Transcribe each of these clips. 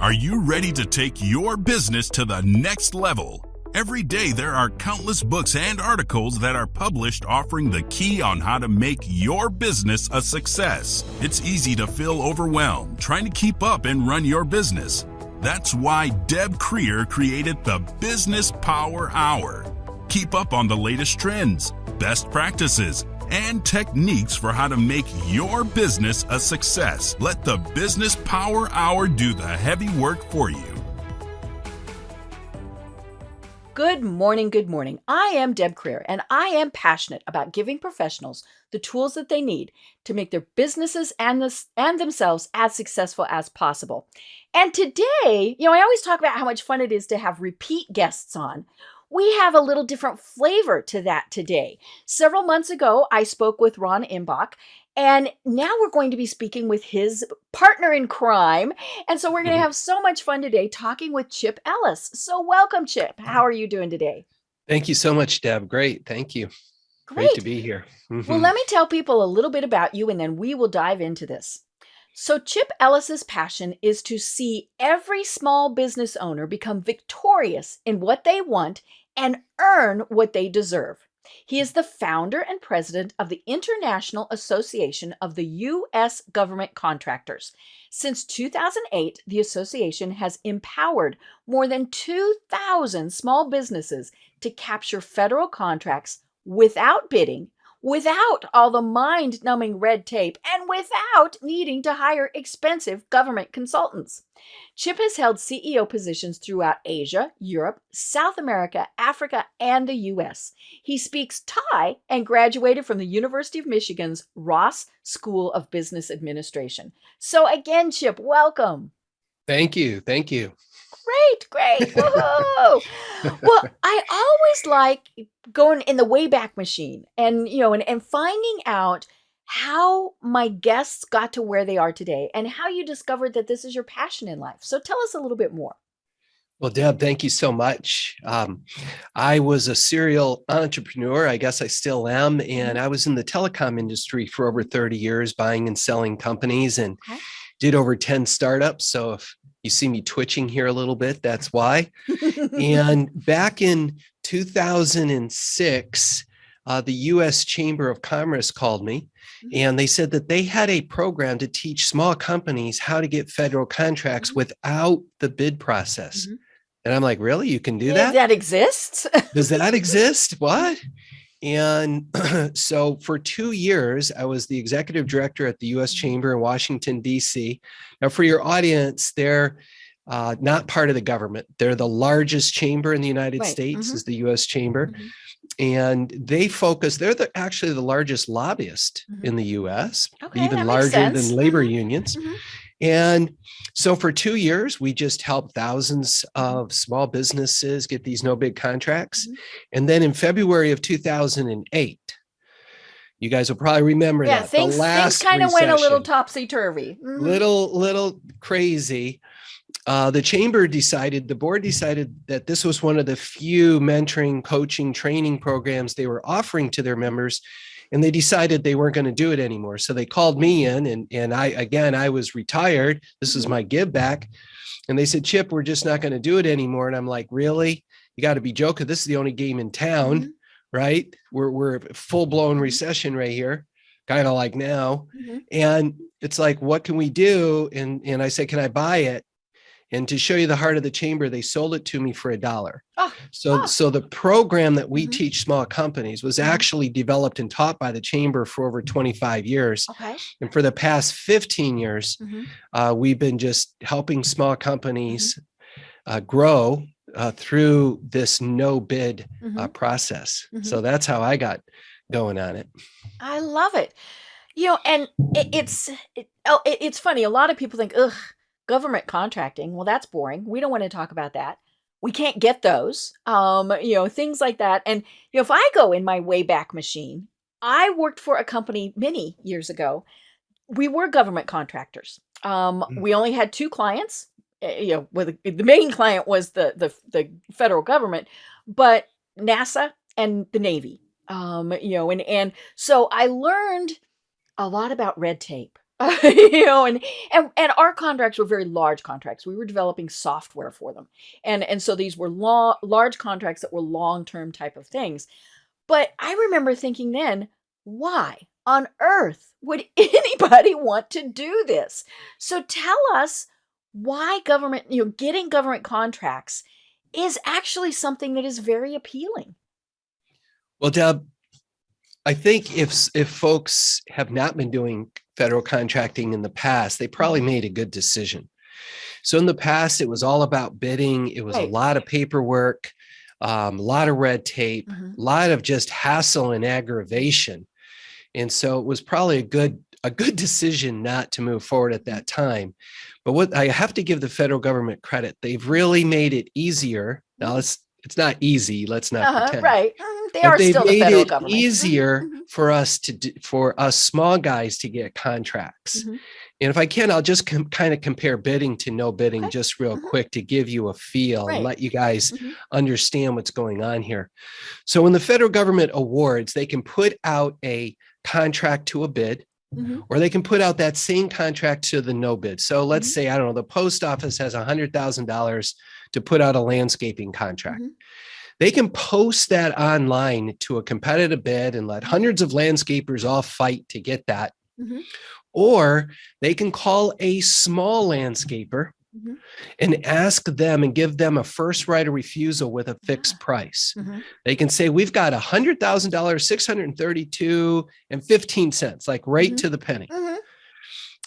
Are you ready to take your business to the next level? Every day there are countless books and articles that are published offering the key on how to make your business a success. It's easy to feel overwhelmed trying to keep up and run your business. That's why Deb Creer created the Business Power Hour. Keep up on the latest trends, best practices, and techniques for how to make your business a success. Let the Business Power Hour do the heavy work for you. Good morning, good morning. I am Deb Creer, and I am passionate about giving professionals the tools that they need to make their businesses and themselves as successful as possible. And today, I always talk about how much fun it is to have repeat guests on. We have a little different flavor to that today. Several months ago, I spoke with Ron Imbach, and now we're going to be speaking with his partner in crime. And so we're going to have so much fun today talking with Chip Ellis. So welcome, Chip. How are you doing today? Thank you so much, Deb. Great. Thank you. Great to be here. Well, let me tell people a little bit about you, and then we will dive into this. So Chip Ellis's passion is to see every small business owner become victorious in what they want and earn what they deserve. He is the founder and president of the International Association of the U.S. Government Contractors. Since 2008, the association has empowered more than 2,000 small businesses to capture federal contracts without bidding, without all the mind-numbing red tape, and without needing to hire expensive government consultants. Chip has held CEO positions throughout Asia, Europe, South America, Africa, and the U.S. He speaks Thai and graduated from the University of Michigan's Ross School of Business Administration. So again, Chip, welcome. Thank you. Thank you. Great. Woohoo! Well, I always like going in the Wayback Machine and finding out how my guests got to where they are today and how you discovered that this is your passion in life. So tell us a little bit more. Well, Deb, thank you so much. I was a serial entrepreneur. I guess I still am. And I was in the telecom industry for over 30 years, buying and selling companies, and did over 10 startups. So if you see me twitching here a little bit, that's why. And back in 2006, the U.S. Chamber of Commerce called me, and they said that they had a program to teach small companies how to get federal contracts without the bid process. And I'm like, really? You can do that? That exists? Does that exist? What? And so for 2 years, I was the executive director at the U.S. Chamber in Washington, D.C. Now, for your audience, they're not part of the government. They're the largest chamber in the United States, is the U.S. Chamber. And they focus, they're actually the largest lobbyist in the U.S., even larger than labor unions. And so for 2 years, we just helped thousands of small businesses get these no bid contracts. And then in February of 2008, you guys will probably remember that. Things kind of went a little topsy-turvy. Little crazy. The board decided that this was one of the few mentoring, coaching, training programs they were offering to their members. And they decided they weren't going to do it anymore. So they called me in, and I was retired. This was my give back. And they said, Chip, we're just not going to do it anymore. And I'm like, really? You got to be joking. This is the only game in town, right? We're full blown recession right here, kind of like now. And it's like, what can we do? And I said, can I buy it? And to show you the heart of the chamber, they sold it to me for $1. So the program that we teach small companies was actually developed and taught by the chamber for over 25 years. And for the past 15 years, we've been just helping small companies grow through this no bid process. So that's how I got going on it. I love it. And it's funny. A lot of people think, government contracting, well, that's boring. We don't want to talk about that. We can't get those, things like that. And, if I go in my Wayback Machine, I worked for a company many years ago. We were government contractors. We only had 2 clients, the main client was the federal government, but NASA and the Navy, and so I learned a lot about red tape. And our contracts were very large contracts. We were developing software for them, and so these were large contracts that were long-term type of things. But I remember thinking then, why on earth would anybody want to do this? So tell us why government, getting government contracts is actually something that is very appealing. Well, Deb, I think if folks have not been doing federal contracting in the past, they probably made a good decision. So in the past, it was all about bidding. It was a Right. lot of paperwork, a lot of red tape, a lot of just hassle and aggravation. And so it was probably a good decision not to move forward at that time. But what I have to give the federal government credit, they've really made it easier. Now it's not easy. Let's not pretend. Right. They But are they've still the made federal it government. easier for us for us small guys to get contracts. And if I can, I'll just kind of compare bidding to no bidding Okay. just real quick to give you a feel and Right. let you guys understand what's going on here. So when the federal government awards, they can put out a contract to a bid, or they can put out that same contract to the no bid. So let's say, I don't know, the post office has $100,000 to put out a landscaping contract. They can post that online to a competitive bid and let hundreds of landscapers all fight to get that. Or they can call a small landscaper and ask them and give them a first right of refusal with a fixed price. They can say, we've got $100,000, $632.15, like right to the penny.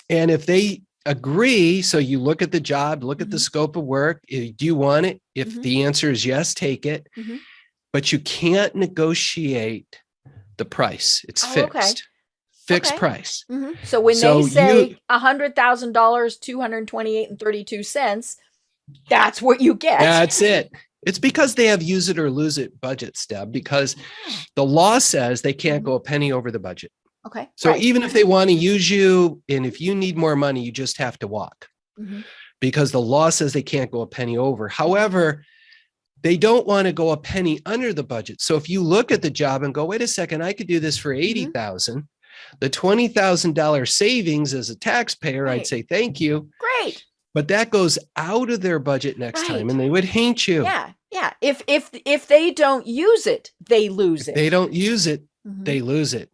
And if they agree, so you look at the job, look at the scope of work. Do you want it? If the answer is yes, take it. But you can't negotiate the price. It's fixed. Fixed price. So when they say $100,000, $228.32, that's what you get. That's it. It's because they have use it or lose it budgets, Deb, because the law says they can't go a penny over the budget. Okay. So even if they want to use you, and if you need more money, you just have to walk because the law says they can't go a penny over. However, they don't want to go a penny under the budget. So if you look at the job and go, wait a second, I could do this for $80,000. The $20,000 savings as a taxpayer, I'd say, thank you. Great. But that goes out of their budget next time and they would hate you. Yeah. Yeah. If they don't use it, they lose it. If they don't use it, they lose it.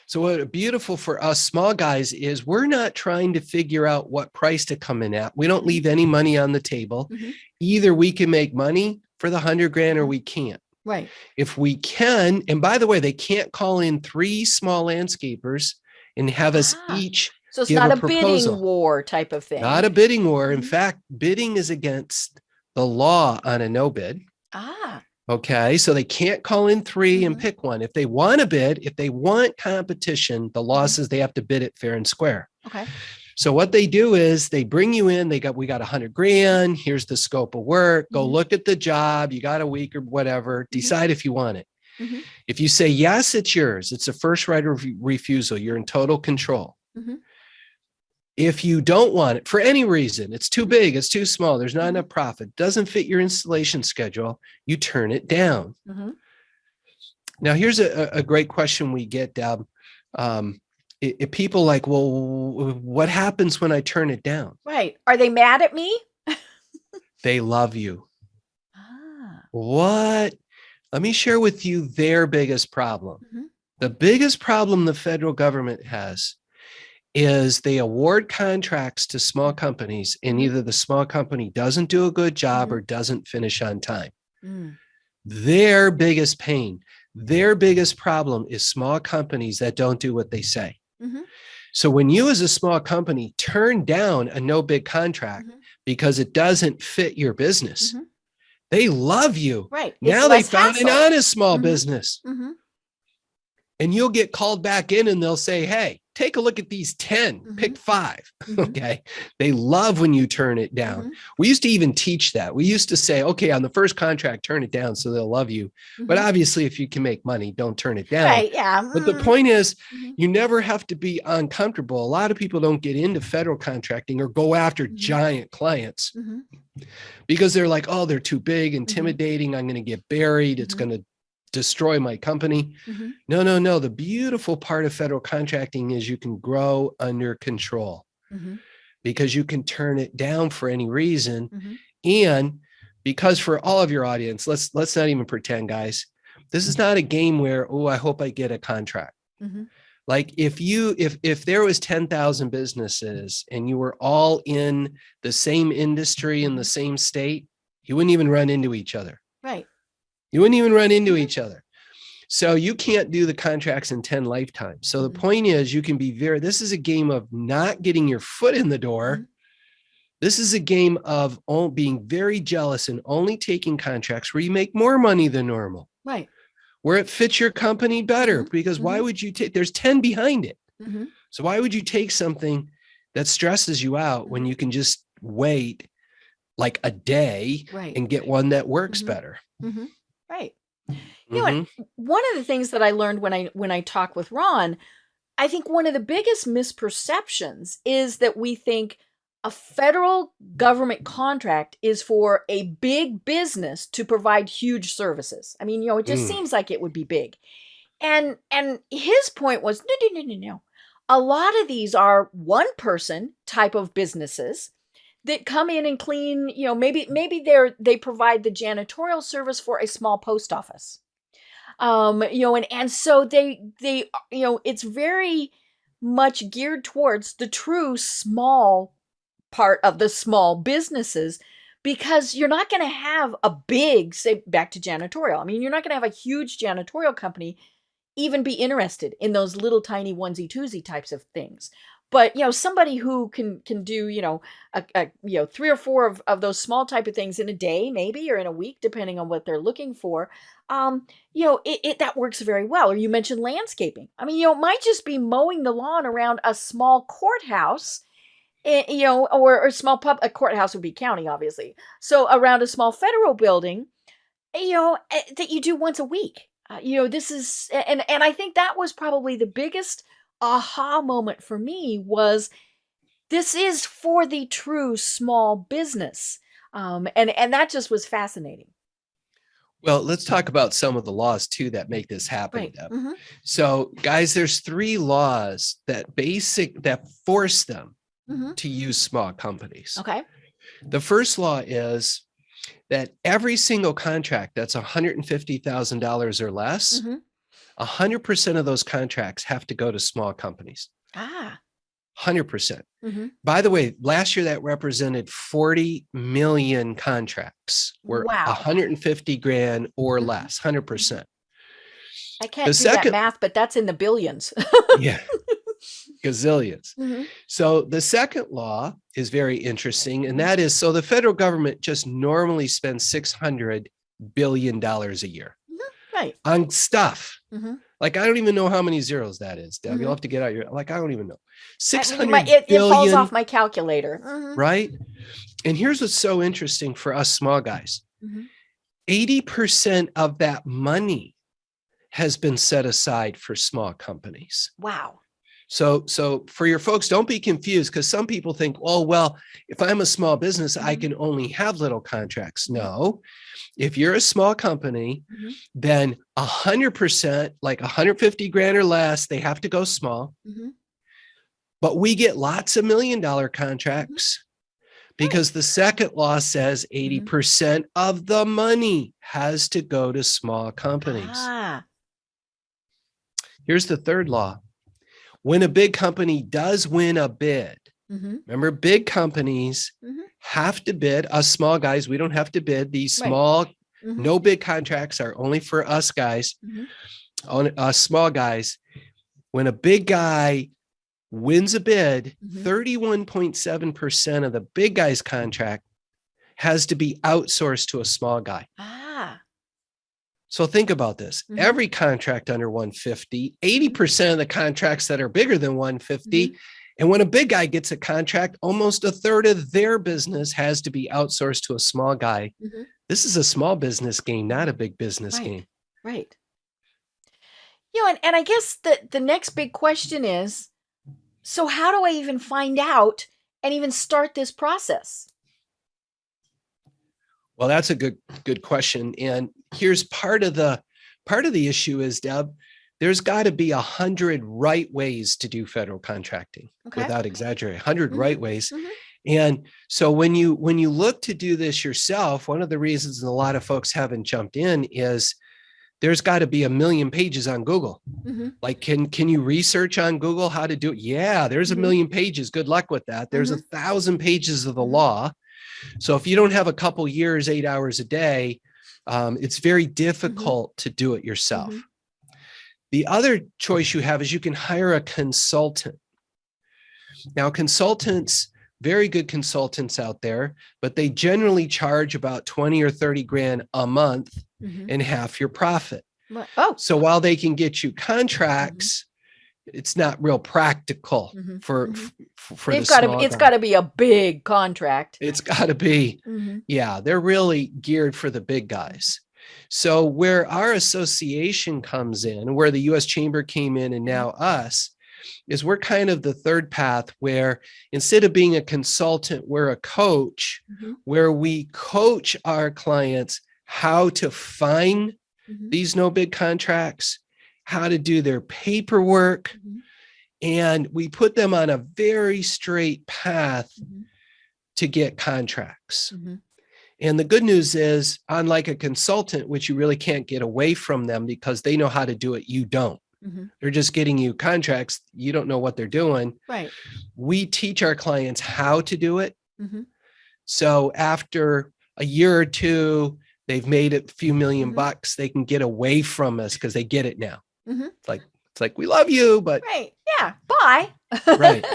So what beautiful for us small guys is we're not trying to figure out what price to come in at. We don't leave any money on the table. Either we can make money for the $100,000 or we can't. Right. If we can, and by the way, they can't call in 3 small landscapers and have us each so it's give not a proposal. bidding war type of thing. Not a bidding war. In fact, bidding is against the law on a no bid. Okay, so they can't call in 3 and pick one. If they want to bid, if they want competition, the law says they have to bid it fair and square. Okay. So what they do is they bring you in, we got $100,000. Here's the scope of work. Go look at the job. You got a week or whatever. Decide if you want it. If you say yes, it's yours. It's a first right of refusal. You're in total control. If you don't want it for any reason, it's too big, it's too small, there's not enough profit, doesn't fit your installation schedule, you turn it down. Now, here's a great question we get, Deb. If people like, well, what happens when I turn it down? Right. Are they mad at me? They love you. What? Let me share with you their biggest problem. The biggest problem the federal government has is they award contracts to small companies and either the small company doesn't do a good job or doesn't finish on time. Their biggest pain, their biggest problem is small companies that don't do what they say. So when you as a small company turn down a no bid contract because it doesn't fit your business, they love you. Right. Now they found an honest small business. And you'll get called back in and they'll say, hey, take a look at these 10, pick 5. Okay. They love when you turn it down. We used to even teach that. We used to say, okay, on the first contract, turn it down so they'll love you. But obviously, if you can make money, don't turn it down. Right. Yeah. But the point is, you never have to be uncomfortable. A lot of people don't get into federal contracting or go after giant clients because they're like, oh, they're too big, intimidating. I'm going to get buried. It's going to destroy my company. Mm-hmm. No. The beautiful part of federal contracting is you can grow under control Mm-hmm. because you can turn it down for any reason. Mm-hmm. And because for all of your audience, let's not even pretend, guys, this is not a game where, oh, I hope I get a contract. Mm-hmm. Like if there was 10,000 businesses and you were all in the same industry in the same state, you wouldn't even run into each other. Right. You wouldn't even run into each other. So you can't do the contracts in 10 lifetimes. So the point is you can be this is a game of not getting your foot in the door. This is a game of being very jealous and only taking contracts where you make more money than normal. Right. Where it fits your company better, because why would you there's 10 behind it. So why would you take something that stresses you out when you can just wait like a day and get one that works better? Right. You know, and one of the things that I learned when I talk with Ron, I think one of the biggest misperceptions is that we think a federal government contract is for a big business to provide huge services. I mean, it just seems like it would be big. And his point was, no. A lot of these are one person type of businesses that come in and clean, maybe they provide the janitorial service for a small post office. And so they it's very much geared towards the true small part of the small businesses, because you're not going to have a big, say, back to janitorial. I mean, you're not going to have a huge janitorial company even be interested in those little tiny onesie twosie types of things. But somebody who can do a 3 or 4 of those small type of things in a day, maybe, or in a week, depending on what they're looking for, that works very well. Or you mentioned landscaping. I mean, it might just be mowing the lawn around a small courthouse, or a small a courthouse would be county, obviously. So around a small federal building, that you do once a week. This is, and I think that was probably the biggest aha moment for me, was this is for the true small business. And that just was fascinating. Well, let's talk about some of the laws too that make this happen. Right. So guys, there's 3 laws that force them to use small companies. Okay. The first law is that every single contract that's $150,000 or less, 100% of those contracts have to go to small companies. 100%. By the way, last year that represented 40 million contracts were 150 grand or less, 100%. I can't do that math, but that's in the billions. Yeah. Gazillions. So the second law is very interesting. And that is, so the federal government just normally spends $600 billion a year on stuff. Like, I don't even know how many zeros that is, Deb. You'll have to get out I don't even know. 600 billion. It falls off my calculator. Right. And here's what's so interesting for us small guys. 80% of that money has been set aside for small companies. Wow. So for your folks, don't be confused, because some people think, oh, well, if I'm a small business, I can only have little contracts. No, if you're a small company, then 100%, like 150 grand or less, they have to go small. But we get lots of $1 million contracts because the second law says 80% of the money has to go to small companies. Here's the third law. When a big company does win a bid, remember, big companies have to bid. Us small guys, we don't have to bid. These small, no bid contracts are only for us guys, us small guys. When a big guy wins a bid, 31.7% of the big guy's contract has to be outsourced to a small guy. So think about this. Every contract under 150, 80% of the contracts that are bigger than 150. And when a big guy gets a contract, almost a third of their business has to be outsourced to a small guy. This is a small business game, not a big business game. Right. And I guess the next big question is, so how do I even find out and even start this process? Well, that's a good question. And here's part of the part of the issue is, Deb, there's got to be 100 right ways to do federal contracting, without exaggerating, 100 right ways. And so when you look to do this yourself, one of the reasons a lot of folks haven't jumped in is there's got to be 1 million pages on Google. Like, can you research on Google how to do it? Yeah, there's 1 million pages. Good luck with that. There's 1,000 pages of the law. So if you don't have a couple years, 8 hours a day, it's very difficult to do it yourself. The other choice you have is you can hire a consultant. Now, consultants, very good consultants out there, but they generally charge about 20 or 30 grand a month and half your profit. So while they can get you contracts, it's not real practical for it's got to be a big contract. It's got to be. Yeah, they're really geared for the big guys. So where our association comes in, where the U.S. Chamber came in and now us, is we're kind of the third path where instead of being a consultant, we're a coach where we coach our clients how to find these no bid contracts, how to do their paperwork, and we put them on a very straight path to get contracts. And the good news is, unlike a consultant, which you really can't get away from them because they know how to do it, you don't. They're just getting you contracts. You don't know what they're doing. Right. We teach our clients how to do it. So after a year or two, they've made a few million bucks, they can get away from us because they get it now. It's like, we love you, but right. Yeah. Bye. Right.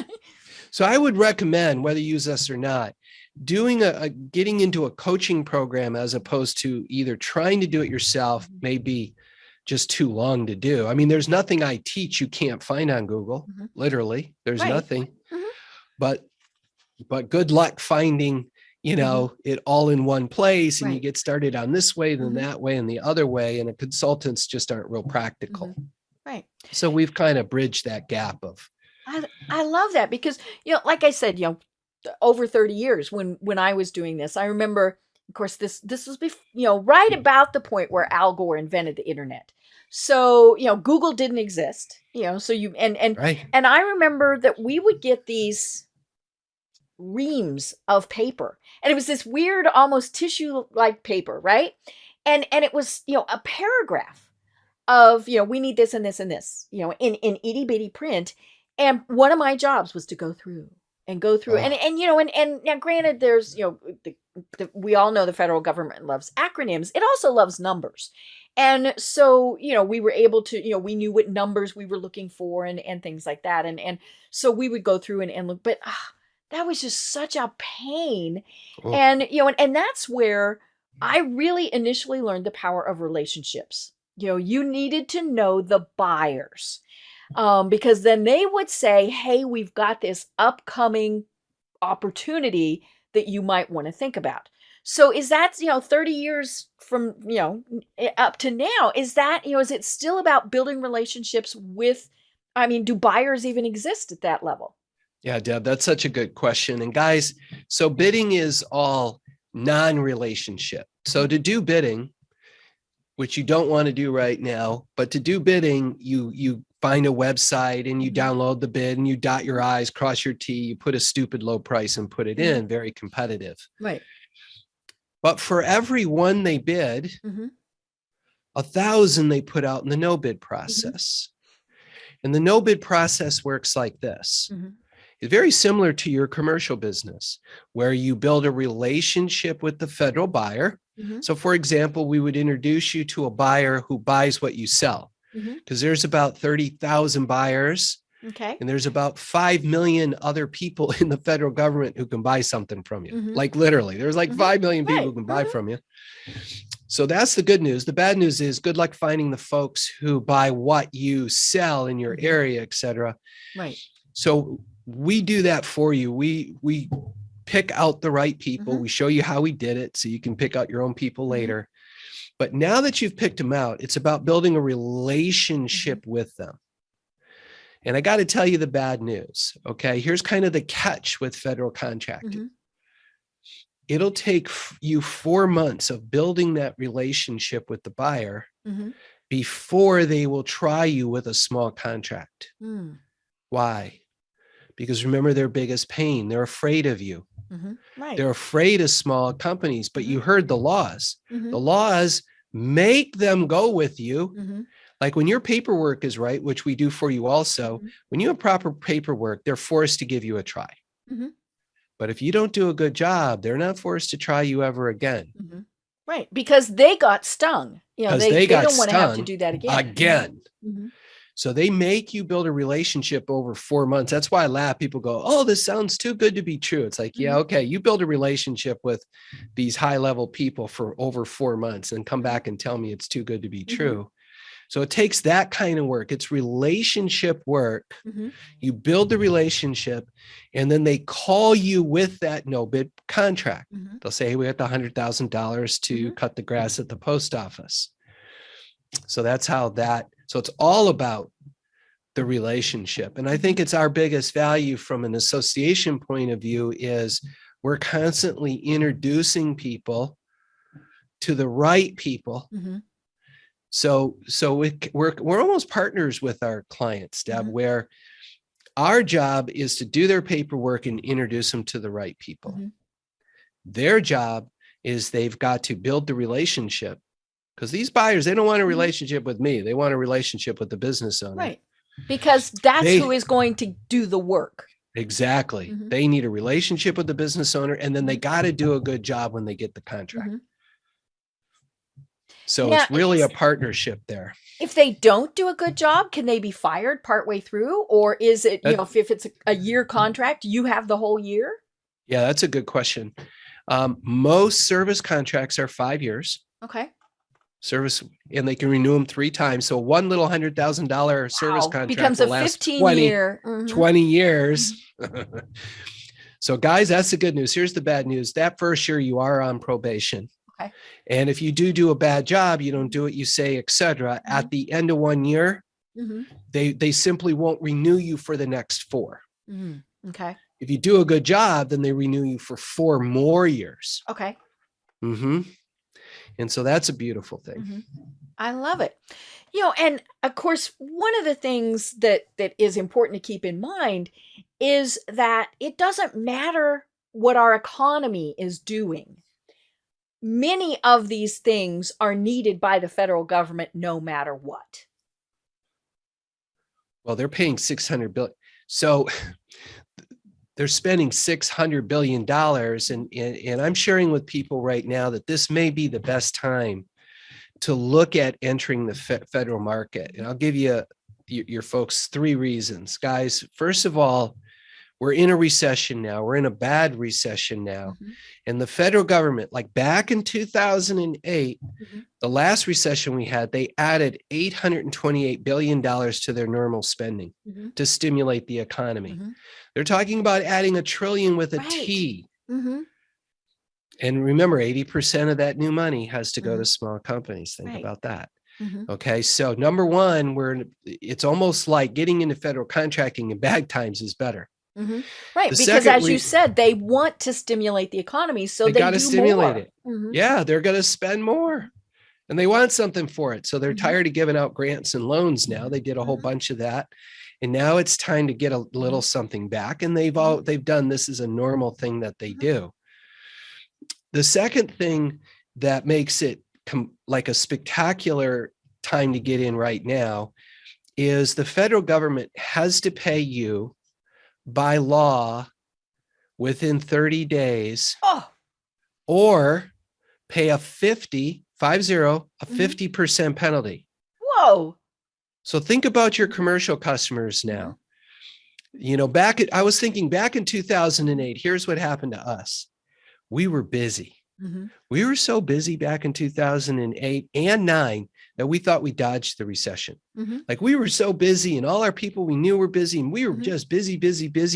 So I would recommend, whether you use us or not, doing getting into a coaching program as opposed to either trying to do it yourself, maybe just too long to do. I mean, there's nothing I teach you can't find on Google. Literally, there's nothing. But good luck finding, it all in one place, and you get started on this way, then that way, and the other way, and consultants just aren't real practical. Right. So we've kind of bridged that gap of. I love that because, like I said, over 30 years when I was doing this, I remember, of course, this was right about the point where Al Gore invented the internet. So, Google didn't exist, so and I remember that we would get these reams of paper, and it was this weird, almost tissue like paper. Right. And it was, a paragraph of, we need this and this and this, in itty bitty print. And one of my jobs was to go through. And now granted, there's, we all know the federal government loves acronyms. It also loves numbers. And so, we were able to, we knew what numbers we were looking for and things like that. And so we would go through and look, but that was just such a pain. Oh. And, and that's where I really initially learned the power of relationships. You needed to know the buyers. Because then they would say, hey, we've got this upcoming opportunity that you might want to think about. So is that, 30 years from, up to now, is that, is it still about building relationships do buyers even exist at that level? Yeah, Deb, that's such a good question. And guys, so bidding is all non-relationship. So to do bidding, which you don't want to do right now, but to do bidding, you find a website and you download the bid and you dot your I's, cross your T, you put a stupid low price and put it in, very competitive. Right. But for every one they bid, 1,000 they put out in the no bid process. And the no bid process works like this. It's very similar to your commercial business, where you build a relationship with the federal buyer. So for example, we would introduce you to a buyer who buys what you sell. Because there's about 30,000 buyers. Okay. And there's about 5 million other people in the federal government who can buy something from you. Like literally, there's like 5 million people who can buy from you. So that's the good news. The bad news is good luck finding the folks who buy what you sell in your area, et cetera. Right. So we do that for you. We pick out the right people. We show you how we did it so you can pick out your own people later. But now that you've picked them out, it's about building a relationship with them. And I got to tell you the bad news. Okay. Here's kind of the catch with federal contracting. It'll take you 4 months of building that relationship with the buyer before they will try you with a small contract. Mm. Why? Because remember their biggest pain. They're afraid of you. Right. They're afraid of small companies, but you heard the laws. Mm-hmm. The laws make them go with you. Mm-hmm. Like when your paperwork is right, which we do for you also, when you have proper paperwork, they're forced to give you a try. Mm-hmm. But if you don't do a good job, they're not forced to try you ever again. Mm-hmm. Right. Because they got stung. You know, Because they got don't want to have to stung do that again. Again. Mm-hmm. So they make you build a relationship over 4 months. That's why I laugh. People go, oh, this sounds too good to be true. It's like, yeah, okay. You build a relationship with these high level people for over 4 months and come back and tell me it's too good to be true. So it takes that kind of work. It's relationship work. You build the relationship and then they call you with that no bid contract. They'll say, hey, we got the $100,000 to cut the grass at the post office. So that's how so it's all about the relationship. And I think it's our biggest value from an association point of view is we're constantly introducing people to the right people. So we're almost partners with our clients, Deb, where our job is to do their paperwork and introduce them to the right people. Their job is they've got to build the relationship. Because these buyers, they don't want a relationship with me. They want a relationship with the business owner. Right. Because that's who is going to do the work. Exactly. They need a relationship with the business owner, and then they got to do a good job when they get the contract. So now, it's really a partnership there. If they don't do a good job, can they be fired partway through? Or is it, if it's a year contract, you have the whole year? Yeah, that's a good question. Most service contracts are 5 years. Okay. Service, and they can renew them 3 times. So one little $100,000 service contract becomes a 15-year 20 years. So guys, that's the good news. Here's the bad news. That first year you are on probation. Okay. And if you do a bad job, you don't do what you say, etc. At the end of 1 year, they simply won't renew you for the next 4. Okay. If you do a good job, then they renew you for 4 more years. Okay. And so that's a beautiful thing. I love it. And of course, one of the things that is important to keep in mind is that it doesn't matter what our economy is doing. Many of these things are needed by the federal government no matter what. Well, they're paying $600 billion. So they're spending $600 billion. And I'm sharing with people right now that this may be the best time to look at entering the federal market. And I'll give you your folks 3 reasons. Guys, first of all, we're in a recession now. We're in a bad recession now. And the federal government, like back in 2008, the last recession we had, they added $828 billion to their normal spending to stimulate the economy. They're talking about adding $1 trillion with a T. And remember, 80% of that new money has to go to small companies. Think about that. Okay, so number one, it's almost like getting into federal contracting in bad times is better. Right, because as you said, they want to stimulate the economy, so they got to stimulate it. Yeah, they're going to spend more, and they want something for it. So they're tired of giving out grants and loans now. They did a whole bunch of that, and now it's time to get a little something back. And they've done this as a normal thing that they do. The second thing that makes it like a spectacular time to get in right now is the federal government has to pay you by law within 30 days or pay a 50% penalty. Whoa. So think about your commercial customers now. I was thinking back in 2008, here's what happened to us. We were busy. We were so busy back in 2008 and 9 that we thought we dodged the recession. Like we were so busy and all our people we knew were busy and we were just busy,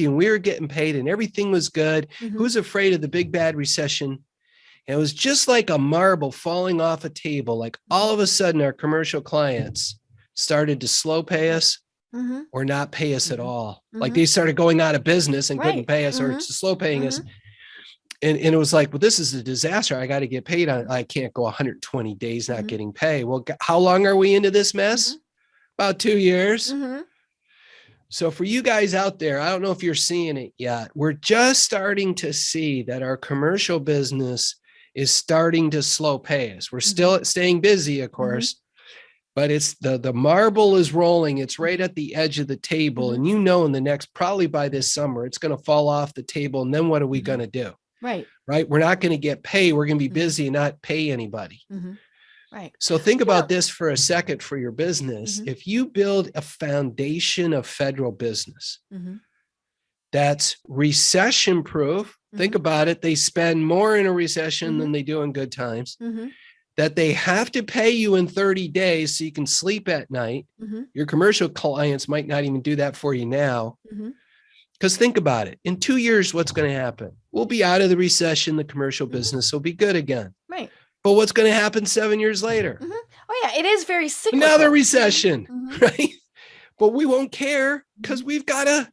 and we were getting paid and everything was good. Who's afraid of the big bad recession? And it was just like a marble falling off a table. Like all of a sudden our commercial clients started to slow pay us or not pay us at all. Like they started going out of business and couldn't pay us or slow paying us. And it was like, well, this is a disaster. I got to get paid on, I can't go 120 days not getting paid. Well, how long are we into this mess? About 2 years. So for you guys out there, I don't know if you're seeing it yet. We're just starting to see that our commercial business is starting to slow pace. We're still staying busy, of course, but it's the marble is rolling. It's right at the edge of the table. And in the next, probably by this summer, it's going to fall off the table. And then what are we going to do? Right. We're not going to get paid. We're going to be busy and not pay anybody. Right. So think about this for a second for your business. If you build a foundation of federal business that's recession proof, think about it. They spend more in a recession than they do in good times, that they have to pay you in 30 days so you can sleep at night. Your commercial clients might not even do that for you now. Because think about it. In 2 years, what's going to happen? We'll be out of the recession. The commercial business will be good again. Right. But what's going to happen 7 years later? Oh, yeah. It is very cyclical. Another recession, right? But we won't care because we've got a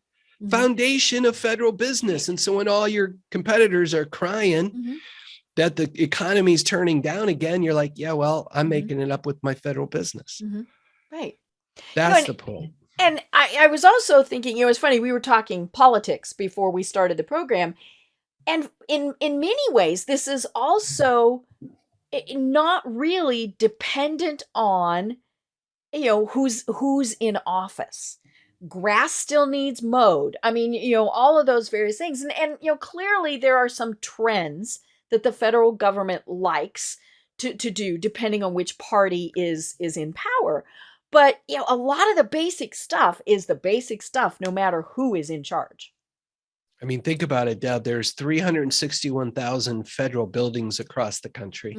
foundation of federal business. And so when all your competitors are crying that the economy is turning down again, you're like, yeah, well, I'm making it up with my federal business. Right. That's the point. And I was also thinking, it was funny, we were talking politics before we started the program. And in many ways, this is also not really dependent on, who's in office. Grass still needs mowed. I mean, all of those various things. And clearly there are some trends that the federal government likes to do, depending on which party is in power. But, a lot of the basic stuff is the basic stuff, no matter who is in charge. I mean, think about it, Deb. There's 361,000 federal buildings across the country.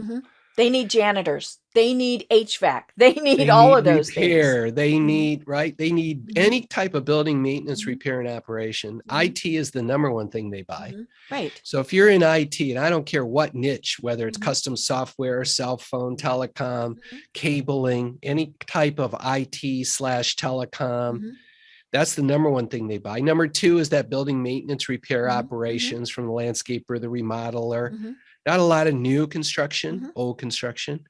They need janitors. They need HVAC. They need all of those repair. things. They need, They need any type of building maintenance, repair, and operation. IT is the number one thing they buy. Right. So if you're in IT, and I don't care what niche, whether it's custom software, cell phone, telecom, cabling, any type of IT/telecom, that's the number one thing they buy. Number two is that building maintenance, repair operations from the landscaper, the remodeler. Not a lot of new construction, old construction.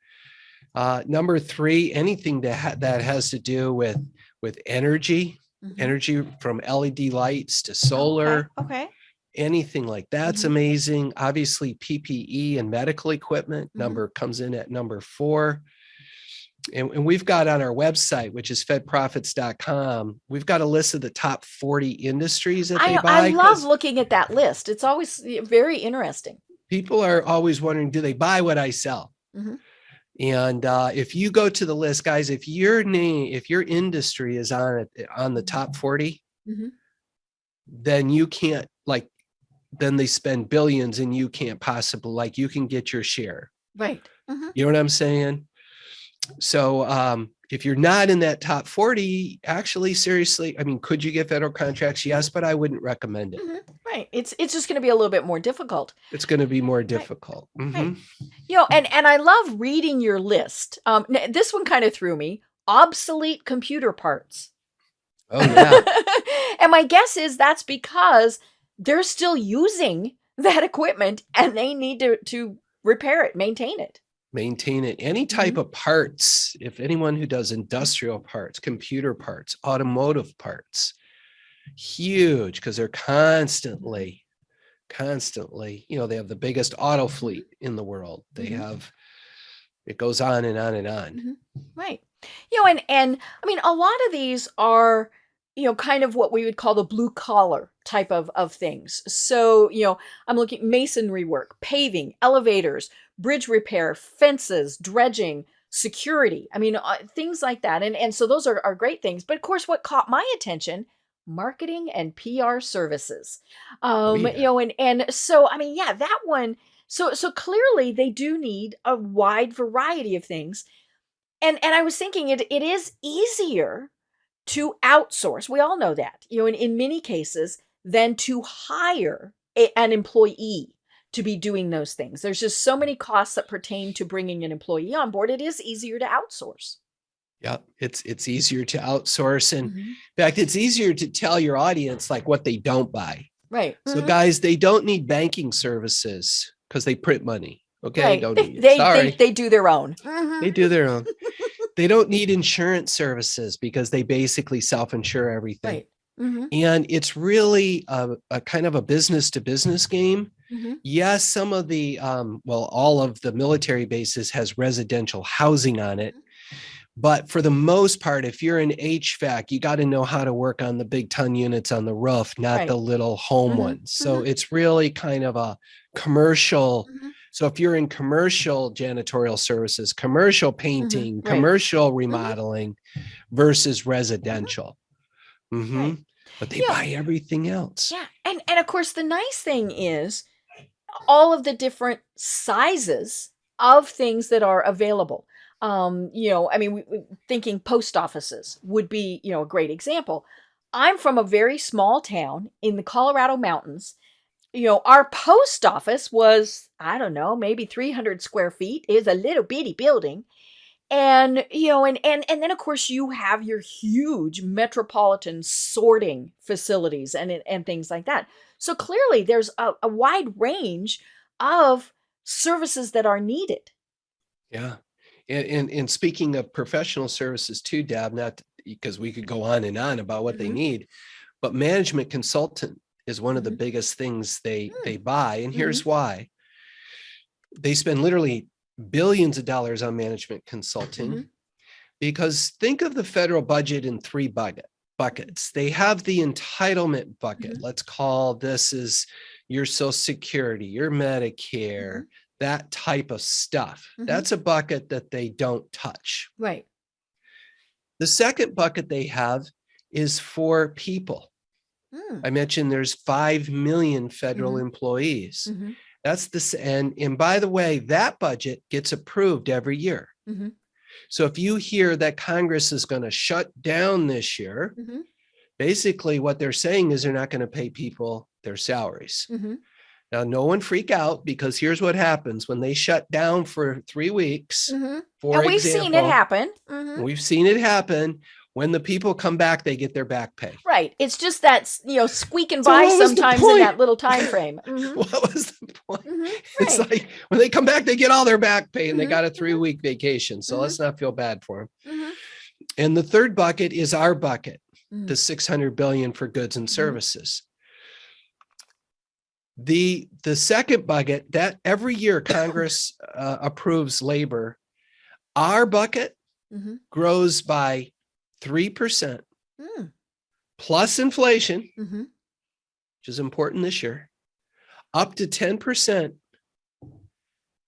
Number three, anything that has to do with energy, energy from LED lights to solar. Okay. Anything like that's amazing. Obviously, PPE and medical equipment comes in at number 4. And we've got on our website, which is fedprofits.com, we've got a list of the top 40 industries that they buy. I love looking at that list. It's always very interesting. People are always wondering, do they buy what I sell? And if you go to the list, guys, if your industry is on the top 40, then you can't, then they spend billions and you can't possibly, you can get your share. Right. You know what I'm saying? So if you're not in that top 40, actually, seriously, I mean, could you get federal contracts? Yes, but I wouldn't recommend it. Right. It's just going to be a little bit more difficult. It's going to be more difficult. Right. And I love reading your list. This one kind of threw me. Obsolete computer parts. Oh, yeah. And my guess is that's because they're still using that equipment and they need to repair it, maintain it. Any type of parts. If anyone who does industrial parts, computer parts, automotive parts, huge, because they're constantly, they have the biggest auto fleet in the world. They have, it goes on and on and on. Right. And I mean, a lot of these are, kind of what we would call the blue collar type of things. So, I'm looking at masonry work, paving, elevators, bridge repair, fences, dredging, security. I mean, things like that. And so those are great things. But of course, what caught my attention, marketing and PR services. And so, I mean, yeah, that one. So clearly they do need a wide variety of things. And I was thinking it is easier to outsource. We all know that, in many cases, than to hire an employee to be doing those things. There's just so many costs that pertain to bringing an employee on board. It is easier to outsource. Yeah, it's easier to outsource. And in fact, it's easier to tell your audience what they don't buy. Right. So guys, they don't need banking services because they print money. Okay. Right. Don't They need it. they they, Sorry. they do their own. They do their own. They don't need insurance services because they basically self-insure everything. Right. Mm-hmm. And it's really a kind of a business to business game. Mm-hmm. Yes, some of the, all of the military bases has residential housing on it. But for the most part, if you're in HVAC, you got to know how to work on the big ton units on the roof, not the Right. little home Mhm, ones. So mhm. it's really kind of a commercial. Mhm. So if you're in commercial janitorial services, commercial painting, Right. commercial remodeling versus Mhm. residential. Right. But they You know, buy everything else. yeah. And of course the nice thing is all of the different sizes of things that are available. I mean, thinking post offices would be, a great example. I'm from a very small town in the Colorado mountains. Our post office was, I don't know, maybe 300 square feet. Is a little bitty building. And, and then of course you have your huge metropolitan sorting facilities and things like that. So clearly there's a wide range of services that are needed. Yeah. And speaking of professional services too, Deb, not because we could go on and on about what they Mhm. need, but management consultant is one of the Mhm. biggest things they buy. And here's Mhm. why. They spend literally billions of dollars on management consulting Mhm. because think of the federal budget in three buckets. They have the entitlement bucket. Mhm. Let's call this is your Social Security, your Medicare, Mhm. that type of stuff. Mhm. That's a bucket that they don't touch. Right. The second bucket they have is for people. Mm. I mentioned there's 5 million federal Mhm. employees. Mhm. That's this. And by the way, that budget gets approved every year. Mhm. So if you hear that Congress is going to shut down this year, Mhm. basically what they're saying is they're not going to pay people their salaries. Mhm. Now, no one freak out because here's what happens when they shut down for 3 weeks. Mhm. For And we've seen it example, happen. Mhm. we've seen it happen. When the people come back, they get their back pay. Right. It's just that, squeaking So by what was the sometimes in point? that little time frame. Mhm. What was the point? Mhm. It's Right. like when they come back, they get all their back pay and they Mhm. got a Mhm. 3-week vacation. So Mhm. let's not feel bad for them. Mhm. And the third bucket is our bucket, Mhm. the 600 billion for goods and Mhm. services. The second bucket that every year Congress approves labor, our bucket Mhm. grows by 3% Mm. plus inflation, Mhm. which is important this year, up to 10%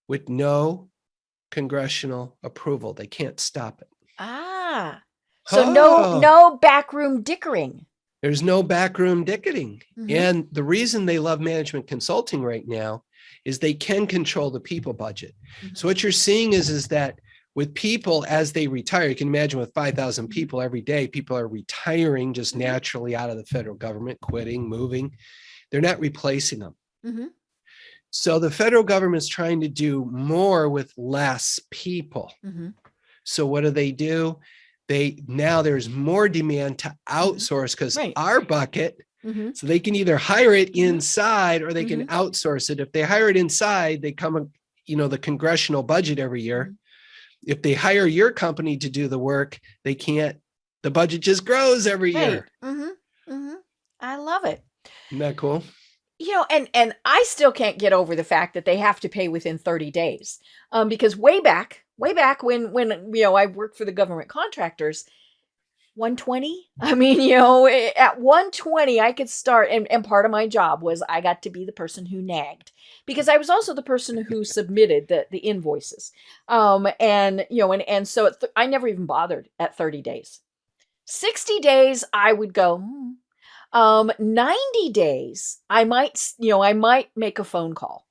with no congressional approval. They can't stop it. Ah. So no Oh, no backroom dickering. there's no backroom dicketing. Mhm. And the reason they love management consulting right now is they can control the people budget. Mhm. So what you're seeing is that with people as they retire, you can imagine with 5,000 people every day, people are retiring just Mhm. naturally out of the federal government, quitting, moving. They're not replacing them. Mhm. So the federal government's trying to do more with less people. Mhm. So what do? Now there's more demand to outsource because Right. our bucket, Mhm. so they can either hire it Mhm. inside or they can Mhm. outsource it. If they hire it inside, they come, the congressional budget every year. Mhm. If they hire your company to do the work, they can't, the budget just grows every Right. year. Mhm. Mhm. I love it. Isn't that cool? And I still can't get over the fact that they have to pay within 30 days. Because way back when I worked for the government contractors, 120. I mean, at 120 I could start, and part of my job was I got to be the person who nagged because I was also the person who submitted the invoices. And so I never even bothered at 30 days. 60 days I would go, 90 days, I might make a phone call.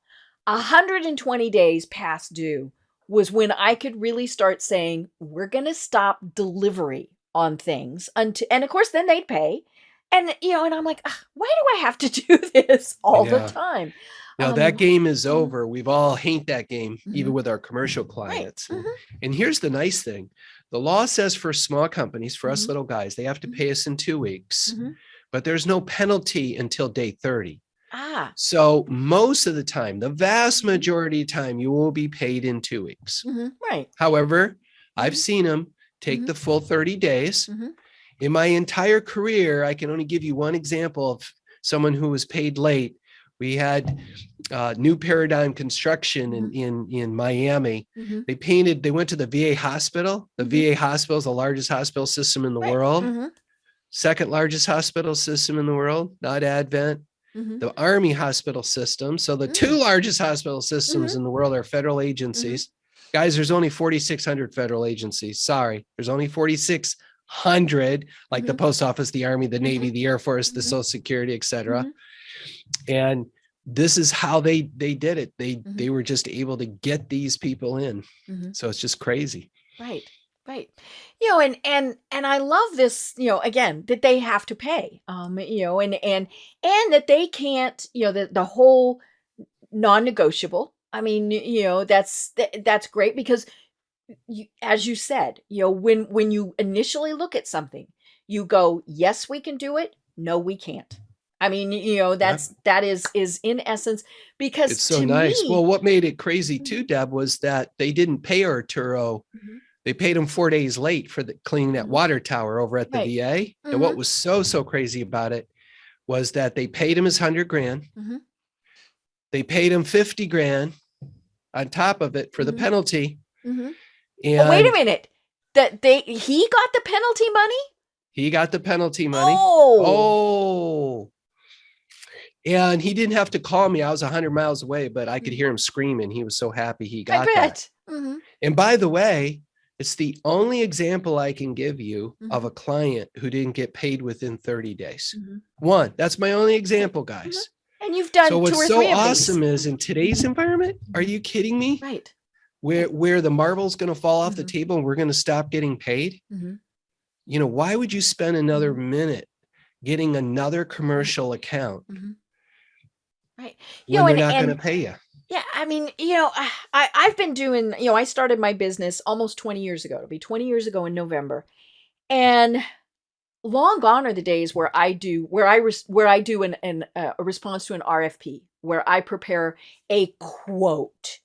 120 days past due was when I could really start saying, we're going to stop delivery on things until, and of course, then they'd pay. And I'm like, "Ugh, why do I have to do this all the Yeah. time?" Now that game is Mhm. over. We've all hate that game, even Mhm. with our commercial Right. clients. Mhm. And here's the nice thing. The law says for small companies, for us Mhm. little guys, they have to pay us in 2 weeks, Mhm. but there's no penalty until day 30. Ah. So most of the time, the vast majority of time, you will be paid in 2 weeks. Right. However, I've Mhm. seen them take the full 30 days. Mhm. In my entire career, I can only give you one example of someone who was paid late. We had New Paradigm Construction in Miami. They went to the VA hospital. The VA hospital is the largest hospital system in the Right. world. Second largest hospital system in the world, not Advent. The Army hospital system. So the two largest hospital systems in the world are federal agencies. Guys, there's only 4,600 federal agencies. Sorry, there's only 4,600, like the post office, the Army, the Navy, the Air Force, the Social Security, etc. And this is how they did it. They were just able to get these people in. So it's just crazy. Right. Right. And I love this, again, that they have to pay, and that they can't, the whole non-negotiable. I mean, that's great because as you said, when you initially look at something, you go, yes, we can do it. No, we can't. I mean, that is in essence, because It's so to nice. me, Well, what made it crazy too, Deb, was that they didn't pay Arturo. They paid him 4 days late for cleaning that water tower over at the right. VA. And what was so crazy about it was that they paid him his 100 grand. They paid him 50 grand on top of it for the penalty. Oh, And wait a minute. He got the penalty money? he got the penalty money. Oh. And he didn't have to call me. I was 100 miles away, but I could hear him screaming. He was so happy he got that. And by the way, it's the only example I can give you of a client who didn't get paid within 30 days. One, that's my only example, guys. And you've done so two what's or so three of awesome these. is in today's environment, are you kidding me? Right. Where the marble's going to fall off the table and we're going to stop getting paid? Why would you spend another minute getting another commercial account right? when they're not going to pay you? Yeah, I mean, I've been doing, I started my business almost 20 years ago. It'll be 20 years ago in November. And long gone are the days where I do a response to an RFP, where I prepare a quote.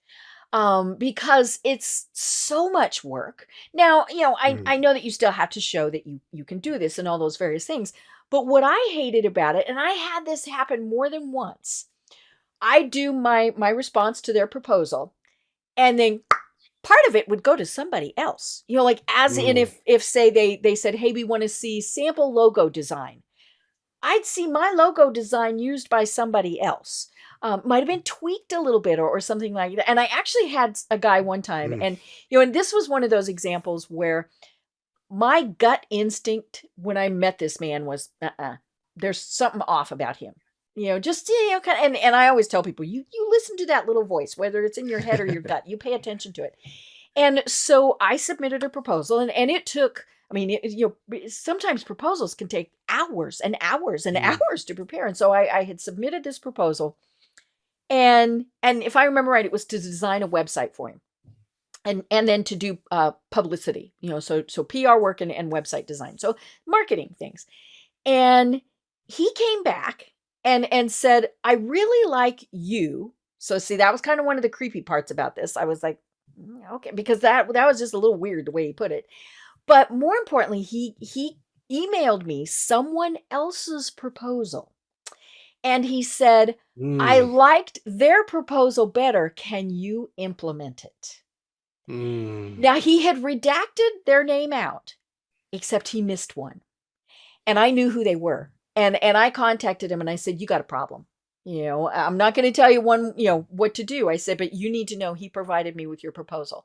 Because it's so much work. Now, I know that you still have to show that you can do this and all those various things. But what I hated about it, and I had this happen more than once, I do my response to their proposal, and then part of it would go to somebody else. Like as in if say they said, hey, we want to see sample logo design. I'd see my logo design used by somebody else. Might have been tweaked a little bit or something like that. And I actually had a guy one time, and and this was one of those examples where my gut instinct when I met this man was, there's something off about him. Just kind of, and I always tell people, you listen to that little voice, whether it's in your head or your gut, you pay attention to it. And so I submitted a proposal, and it took, I mean, sometimes proposals can take hours and hours and hours to prepare. And so I had submitted this proposal, and if I remember right, it was to design a website for him, and then to do publicity, so PR work and website design, so marketing things. And he came back and said, I really like you. So see, that was kind of one of the creepy parts about this. I was like, okay, because that was just a little weird the way he put it. But more importantly, he emailed me someone else's proposal. And he said, I liked their proposal better. Can you implement it? Now, he had redacted their name out, except he missed one. And I knew who they were. And I contacted him and I said, you got a problem. I'm not going to tell you what to do. I said, but you need to know he provided me with your proposal.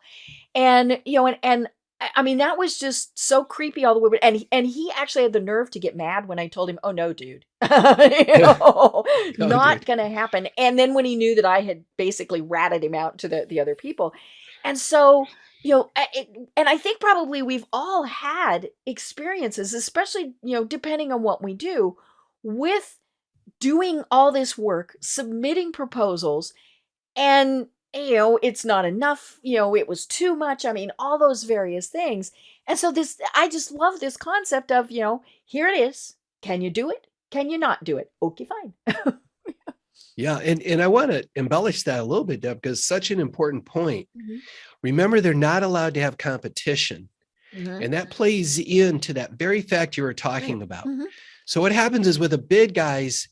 And, and I mean, that was just so creepy all the way. And he actually had the nerve to get mad when I told him, oh, no, dude, not going to happen. And then when he knew that I had basically ratted him out to the other people. And so, and I think probably we've all had experiences, especially, depending on what we do, with doing all this work, submitting proposals, and, it's not enough, it was too much. I mean, all those various things. And so I just love this concept of, here it is. Can you do it? Can you not do it? Okay, fine. Yeah. And I want to embellish that a little bit, Deb, because such an important point. Mhm. Remember, they're not allowed to have competition. Mhm. And that plays into that very fact you were Right. talking about. Mhm. So what happens is with a bid, guys,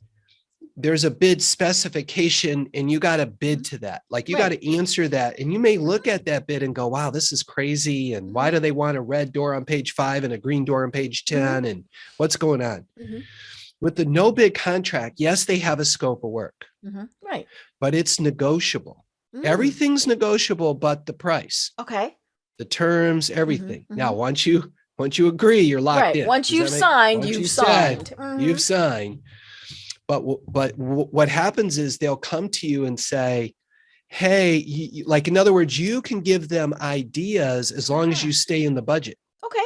there's a bid specification and you got to bid to that. Like you got Right. to answer that. And you may look at that bid and go, wow, this is crazy. And why Mhm. do they want a red door on page 5 and a green door on page 10? And what's going on? Mhm. With the no bid contract, yes, they have a scope of work, Mhm. Right. but it's negotiable. Mm. Everything's negotiable but the price, Okay. the terms, Mhm. everything. Now, Mhm. once you agree, you're locked Right. in. Once Does you've that make signed, once you've you said signed. you've signed? But what happens is they'll come to you and say, hey, like in other words, you can give them ideas as long as you stay in the budget. Okay.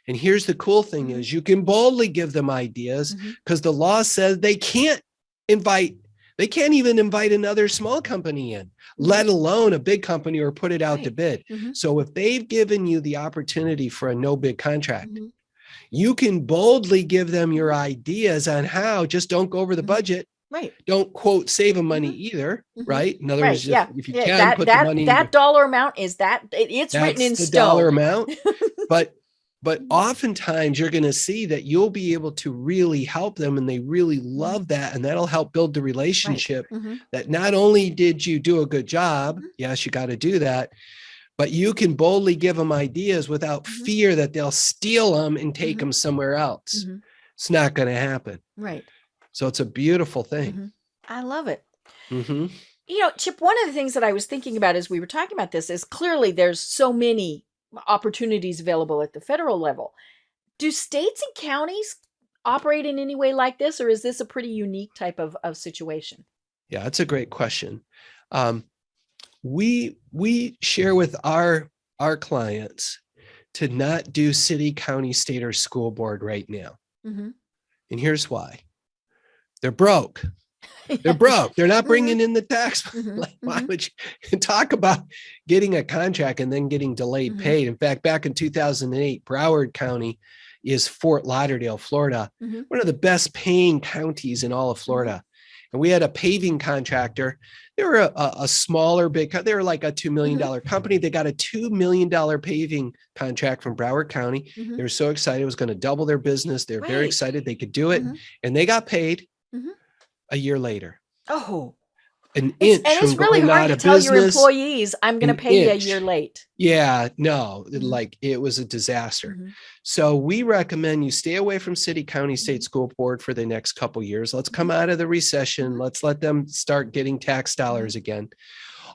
And here's the cool thing is you can boldly give them ideas because the law says invite, they can't even invite another small company in, let alone a big company or put it out to Right. bid. So if they've given you the opportunity for a no bid contract, you can boldly give them your ideas on how, just don't go over the budget. Right. Don't quote save them money either, right? In other Right. words, Yeah. if you Yeah. can That put the that money in your, that dollar amount is it's written that's in the dollar stone. amount. But oftentimes you're going to see that you'll be able to really help them and they really love that. And that'll help build the Right. relationship that not only did you do a good job, yes, you got to do that, but you can boldly give them ideas without fear that they'll steal them and take them somewhere else. It's not going to happen. Right. So it's a beautiful thing. I love it. Mm-hmm. Chip, one of the things that I was thinking about as we were talking about this is clearly there's so many opportunities available at the federal level. Do states and counties operate in any way like this, or is this a pretty unique type of situation? Yeah, that's a great question. We share with our clients to not do city, county, state, or school board right now. Mm-hmm. And here's why. They're broke. They're broke. They're not bringing in the tax. Like, why would you talk about getting a contract and then getting delayed paid? In fact, back in 2008, Broward County is Fort Lauderdale, Florida, one of the best paying counties in all of Florida. And we had a paving contractor. They were a smaller, big, they were like a $2 million company. They got a $2 million paving contract from Broward County. They were so excited. It was going to double their business. They're very excited they could do it. And they got paid a year later. Oh, An inch it's from really going hard out to of tell your business. employees, I'm going to pay you a year late. Yeah, no, like it was a disaster. So we recommend you stay away from city, county, state, school board for the next couple years. Let's come out of the recession. Let's let them start getting tax dollars again.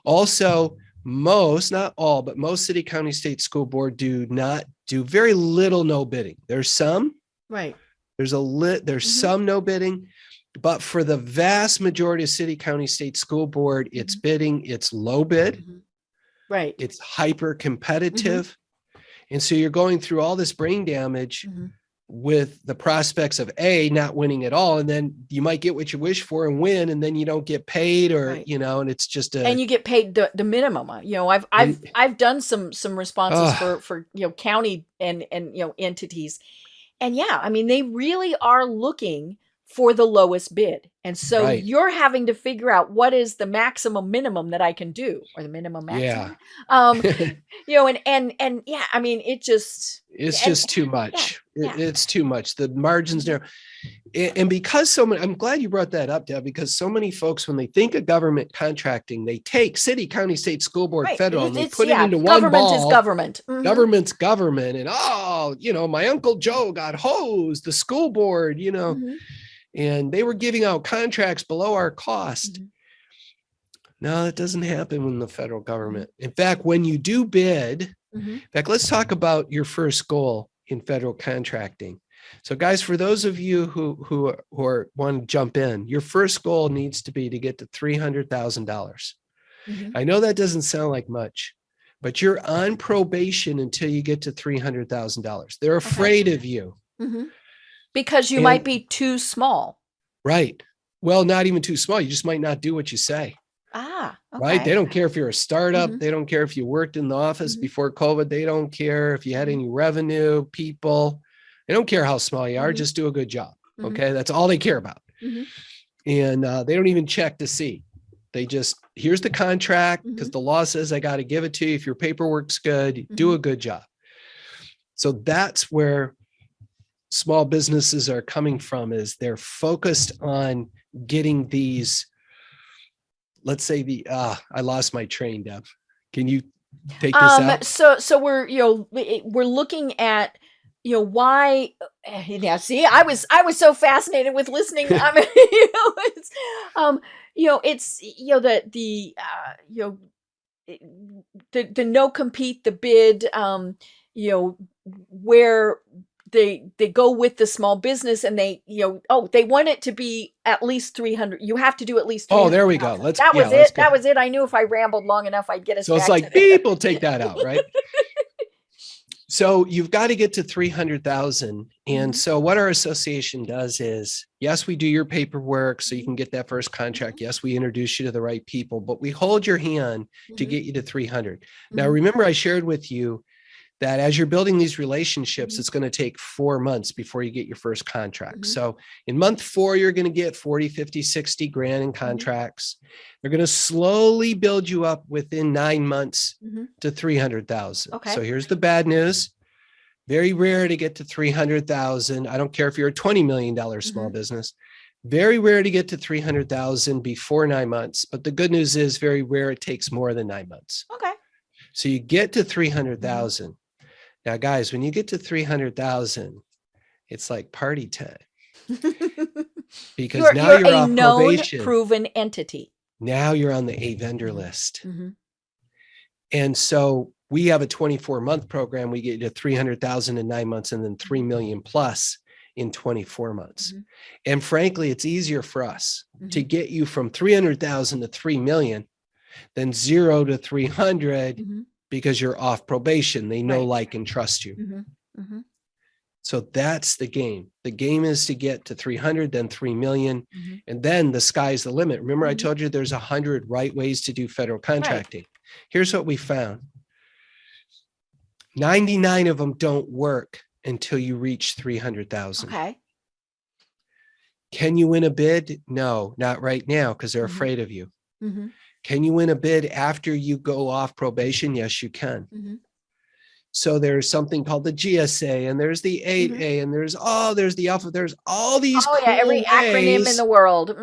Also, most, not all, but most city, county, state, school board do very little no bidding. There's some. Right. There's some no bidding. But for the vast majority of city, county, state, school board, it's bidding, it's low bid. Right. It's hyper competitive. And so you're going through all this brain damage with the prospects of not winning at all. And then you might get what you wish for and win, and then you don't get paid or, and it's just and you get paid the minimum. I've done some responses for, county and entities. And yeah, I mean, they really are looking for the lowest bid. And so you're having to figure out what is the maximum minimum that I can do, or the minimum maximum. And yeah, I mean, it's just too much. It's too much. The margins there. And because I'm glad you brought that up, Deb, because so many folks, when they think of government contracting, they take city, county, state, school board, federal, and they put it into one ball. Government is government. Government's government. And, my Uncle Joe got hosed, the school board, and they were giving out contracts below our cost. No, that doesn't happen in the federal government. In fact, when you do bid, in fact, let's talk about your first goal in federal contracting. So guys, for those of you who want to jump in, your first goal needs to be to get to $300,000. I know that doesn't sound like much, but you're on probation until you get to $300,000. They're afraid of you. Because you might be too small. Right. Well, not even too small. You just might not do what you say. Okay. Right. They don't care if you're a startup. They don't care if you worked in the office before COVID. They don't care if you had any revenue, people. They don't care how small you are. Just do a good job. Okay. That's all they care about. And they don't even check to see. They just, here's the contract because the law says I got to give it to you. If your paperwork's good, do a good job. So that's where small businesses are coming from, is they're focused on getting these, let's say I lost my train, Deb. Can you take this out? So we're, we're looking at, why, yeah, see, I was so fascinated with listening. I mean, it's, the no compete, the bid, where they go with the small business and they, they want it to be at least 300. You have to do at least 300. Oh, there we go. That was it. That was it. I knew if I rambled long enough, I'd get us. So it's like, people take that out, right? So you've got to get to 300,000. And so what our association does is, yes, we do your paperwork so you can get that first contract. Yes, we introduce you to the right people, but we hold your hand to get you to 300. Now, remember, I shared with you that as you're building these relationships, it's going to take 4 months before you get your first contract. So in month 4, you're going to get 40, 50, 60 grand in contracts. They're going to slowly build you up within 9 months to 300,000. Okay. So here's the bad news. Very rare to get to 300,000. I don't care if you're a $20 million small business. Very rare to get to 300,000 before 9 months. But the good news is very rare it takes more than 9 months. Okay. So you get to 300,000. Now, guys, when you get to 300,000, it's like party time. Because now you're off probation. Proven entity. Now you're on the A vendor list. And so we have a 24-month program. We get to 300,000 in 9 months and then 3 million plus in 24 months. And frankly, it's easier for us to get you from 300,000 to 3 million than 0 to 300 because you're off probation. They know, like, and trust you. So that's the game. The game is to get to 300, then 3 million, and then the sky's the limit. Remember, I told you there's 100 right ways to do federal contracting. Here's what we found. 99 of them don't work until you reach 300,000. Okay. Can you win a bid? No, not right now because they're afraid of you. Can you win a bid after you go off probation? Yes, you can. So there's something called the GSA, and there's the 8A, and there's the Alpha. There's all these cool every acronym in the world.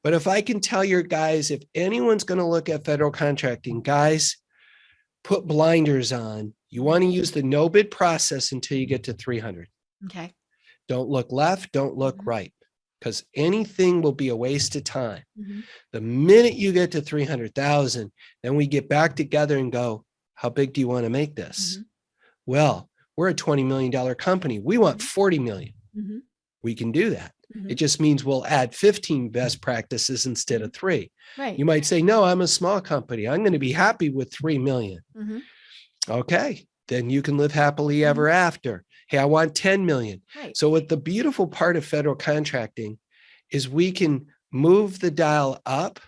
But if I can tell your guys, if anyone's going to look at federal contracting, guys, put blinders on. You want to use the no bid process until you get to 300. Okay. Don't look left. Don't look right. Because anything will be a waste of time. The minute you get to 300,000, then we get back together and go, how big do you want to make this? Well, we're a $20 million company. We want 40 million. We can do that. It just means we'll add 15 best practices instead of 3. You might say, no, I'm a small company. I'm going to be happy with 3 million. Okay, then you can live happily ever after. Hey, I want 10 million. So what the beautiful part of federal contracting is we can move the dial up,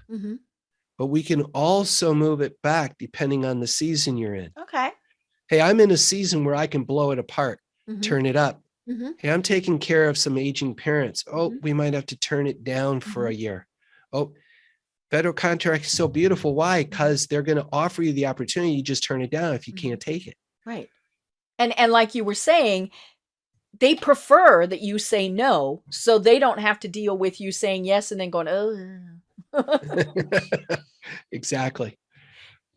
but we can also move it back depending on the season you're in. Okay. Hey, I'm in a season where I can blow it apart, turn it up. Hey, I'm taking care of some aging parents. Oh, we might have to turn it down for a year. Oh, federal contract is so beautiful. Why? Because they're going to offer you the opportunity. You just turn it down if you can't take it. Right. And like you were saying, they prefer that you say no, so they don't have to deal with you saying yes and then going, oh. Exactly.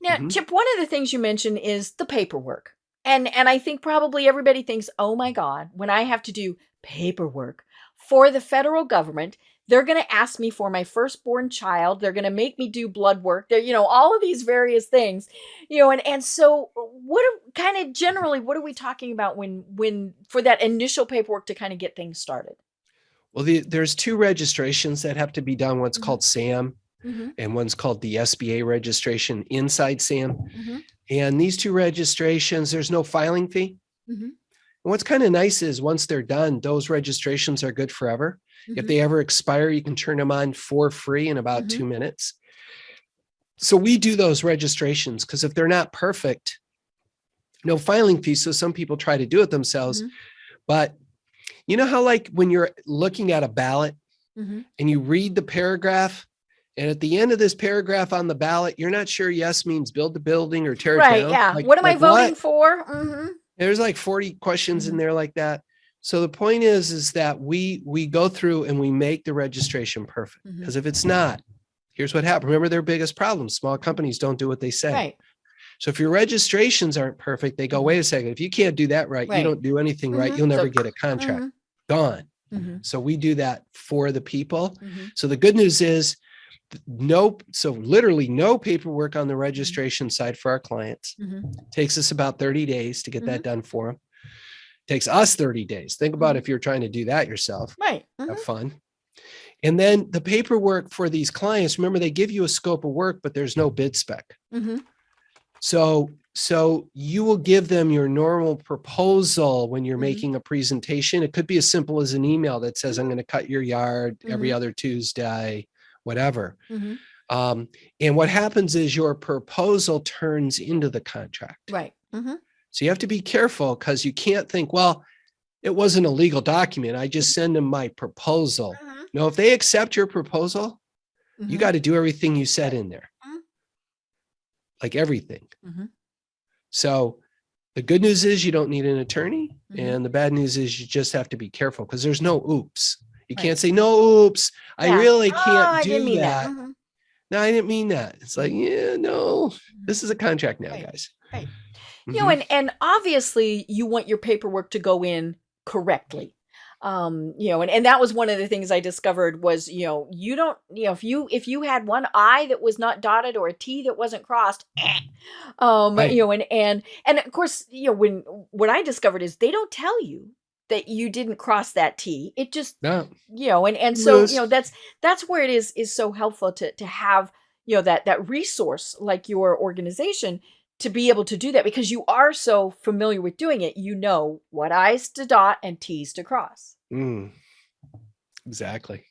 Now, Chip, one of the things you mentioned is the paperwork. And I think probably everybody thinks, oh my God, when I have to do paperwork for the federal government, they're going to ask me for my firstborn child. They're going to make me do blood work. They're, all of these various things, and so what are we talking about when for that initial paperwork to kind of get things started? Well, there's 2 registrations that have to be done. One's called SAM and one's called the SBA registration inside SAM. And these 2 registrations, there's no filing fee. And what's kind of nice is once they're done, those registrations are good forever. If they ever expire, you can turn them on for free in about 2 minutes. So we do those registrations because if they're not perfect, no filing fee. So some people try to do it themselves. But you know how, like, when you're looking at a ballot and you read the paragraph. And at the end of this paragraph on the ballot, you're not sure yes means build the building or tear it Right. down. Yeah. What am I voting what? for? There's like 40 questions in there like that. So the point is that we go through and we make the registration perfect. Because if it's not, here's what happened. Remember their biggest problem. Small companies don't do what they say. Right. So if your registrations aren't perfect, they go, wait a second, if you can't do that right, you don't do anything right, you'll never get a contract. Gone. So we do that for the people. So the good news is literally no paperwork on the registration side for our clients. Takes us about 30 days to get that done for them. Takes us 30 days. Think about if you're trying to do that yourself. Right. Have fun. And then the paperwork for these clients, remember they give you a scope of work, but there's no bid spec. So you will give them your normal proposal when you're making a presentation. It could be as simple as an email that says, I'm going to cut your yard every other Tuesday, whatever. And what happens is your proposal turns into the contract. Right. So you have to be careful because you can't think, well, it wasn't a legal document. I just send them my proposal. No, if they accept your proposal, you got to do everything you said in there. Like everything. So the good news is you don't need an attorney. And the bad news is you just have to be careful because there's no oops. You can't say, no, oops. I really can't do that. No, I didn't mean that. It's like, yeah, no, this is a contract now, guys. Right. And obviously you want your paperwork to go in correctly. And that was one of the things I discovered was, you don't, if you had one I that was not dotted or a T that wasn't crossed, and of course, what I discovered is they don't tell you that you didn't cross that T. It just, so that's where it is so helpful to have, that resource like your organization to be able to do that because you are so familiar with doing it, what I's to dot and T's to cross. Exactly.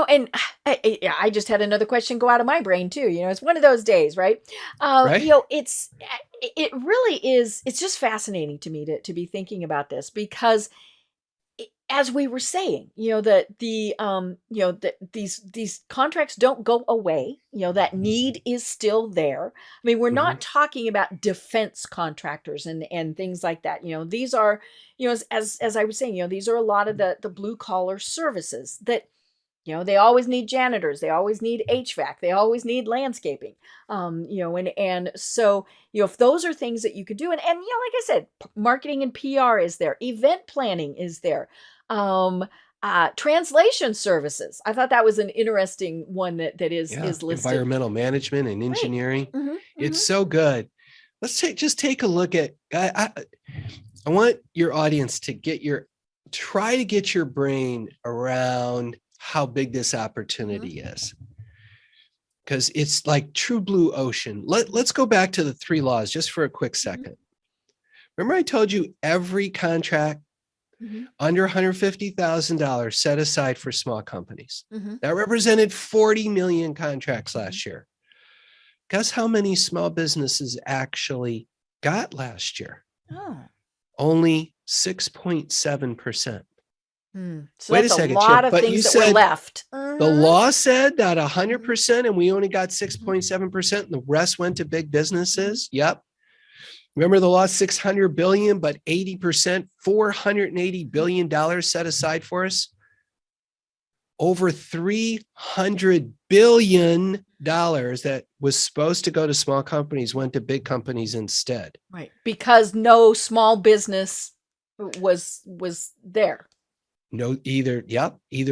And I just had another question go out of my brain too. It's one of those days, right? Right. It really is. It's just fascinating to me to be thinking about this because as we were saying, these contracts don't go away. That need is still there. I mean, we're not talking about defense contractors and things like that. These are, as I was saying, these are a lot of the blue collar services that, they always need janitors. They always need HVAC. They always need landscaping. And so, if those are things that you can do, and like I said, marketing and PR is there. Event planning is there. Translation services. I thought that was an interesting one that is listed. Environmental management and engineering. It's so good. Let's take a look at, I want your audience to try to get your brain around how big this opportunity is. Because it's like true blue ocean. Let's go back to the 3 laws just for a quick second. Remember I told you every contract under $150,000 set aside for small companies. That represented 40 million contracts last year. Guess how many small businesses actually got last year? Only 6.7%. So wait a second, a lot of things that were left. The law said that 100% and we only got 6.7% and the rest went to big businesses. Yep. Remember the law, 600 billion, but 80%, $480 billion set aside for us. Over $300 billion that was supposed to go to small companies went to big companies instead. Right. Because no small business was there. No, either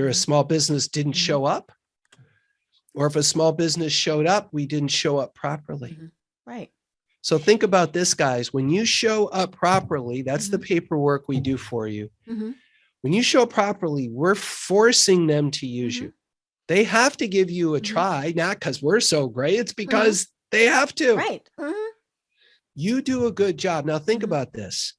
a small business didn't show up, or if a small business showed up, we didn't show up properly. Right. So think about this, guys. When you show up properly, that's the paperwork we do for you. When you show up properly, we're forcing them to use you. They have to give you a try, not because we're so great. It's because they have to. Right. You do a good job. Now think about this.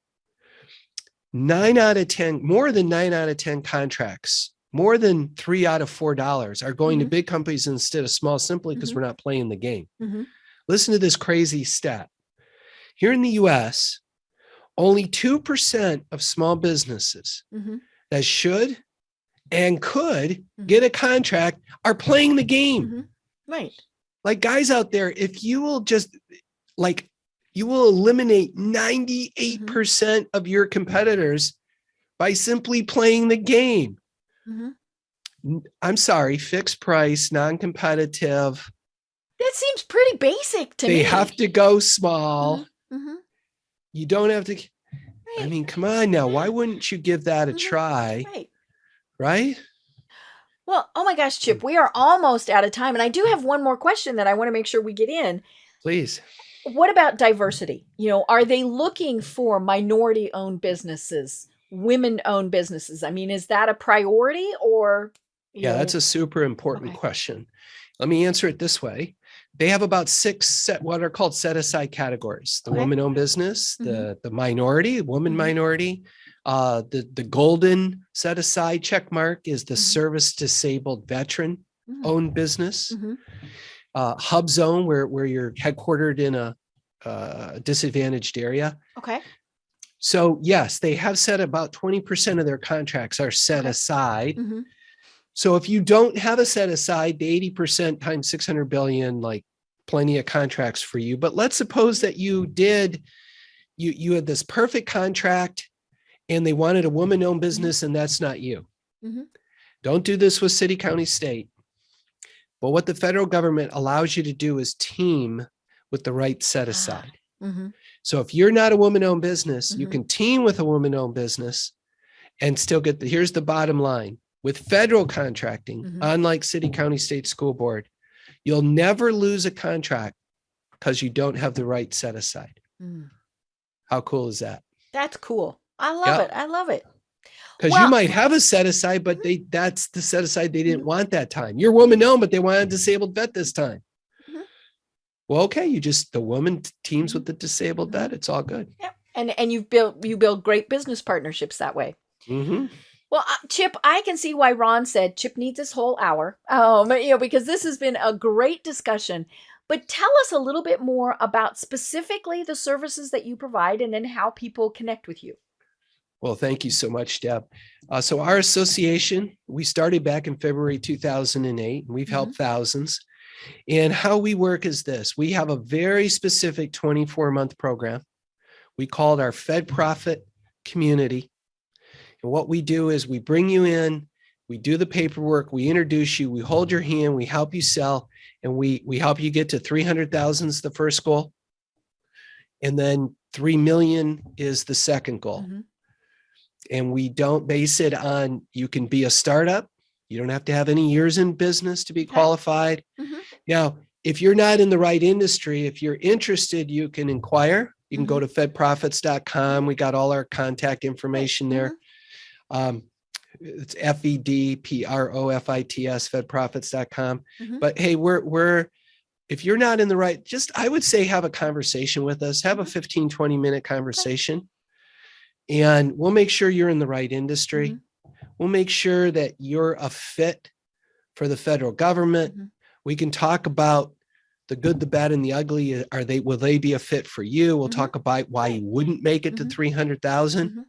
9 out of 10, more than 9 out of 10 contracts, more than $3 out of $4 are going to big companies instead of small, simply because we're not playing the game. Listen to this crazy stat. Here in the U.S., only 2% of small businesses that should and could get a contract are playing the game. Mm-hmm. Right. Like guys out there, if you will just like, you will eliminate 98% of your competitors by simply playing the game. I'm sorry, fixed price, non-competitive. That seems pretty basic to me. They have to go small. You don't have to. Right. I mean, come on now. Why wouldn't you give that a try? Right? Well, oh my gosh, Chip, we are almost out of time. And I do have one more question that I want to make sure we get in. Please. What about diversity? Are they looking for minority-owned businesses, women-owned businesses? I mean, is that a priority or? Yeah, that's a super important question. Let me answer it this way. They have about 6 what are called set-aside categories: the woman-owned business, the minority, woman minority, the golden set-aside check mark is the service-disabled veteran-owned business. Hub zone, where you're headquartered in a disadvantaged area. Okay. So yes, they have said about 20% of their contracts are set aside. So if you don't have a set aside, the 80% times 600 billion, like plenty of contracts for you. But let's suppose that you had this perfect contract and they wanted a woman-owned business and that's not you. Don't do this with city, county, state. But what the federal government allows you to do is team with the right set aside. So if you're not a woman-owned business, you can team with a woman-owned business and still get here's the bottom line. With federal contracting, unlike city, county, state, school board, you'll never lose a contract because you don't have the right set aside. How cool is that? That's cool. I love it. I love it. Because you might have a set aside, but that's the set aside they didn't want that time. You're woman-owned, but they want a disabled vet this time. Well, okay, the woman teams with the disabled vet. It's all good. Yeah. And you build great business partnerships that way. Well, Chip, I can see why Ron said Chip needs this whole hour, because this has been a great discussion. But tell us a little bit more about specifically the services that you provide and then how people connect with you. Well, thank you so much, Deb. So our association, we started back in February 2008. And we've helped thousands. And how we work is this. We have a very specific 24-month program. We call it our Fed Profit Community. And what we do is we bring you in, we do the paperwork, we introduce you, we hold your hand, we help you sell, and we help you get to 300,000 is the first goal. And then 3 million is the second goal. And we don't base it on, you can be a startup. You don't have to have any years in business to be qualified. Now, if you're not in the right industry, if you're interested, you can inquire. You can go to fedprofits.com. We got all our contact information there. It's FEDPROFITS, fedprofits.com. But hey, if you're not in the right, I would say have a conversation with us, have a 15, 20-minute conversation. And we'll make sure you're in the right industry. We'll make sure that you're a fit for the federal government. We can talk about the good, the bad, and the ugly. Will they be a fit for you? We'll talk about why you wouldn't make it to 300,000.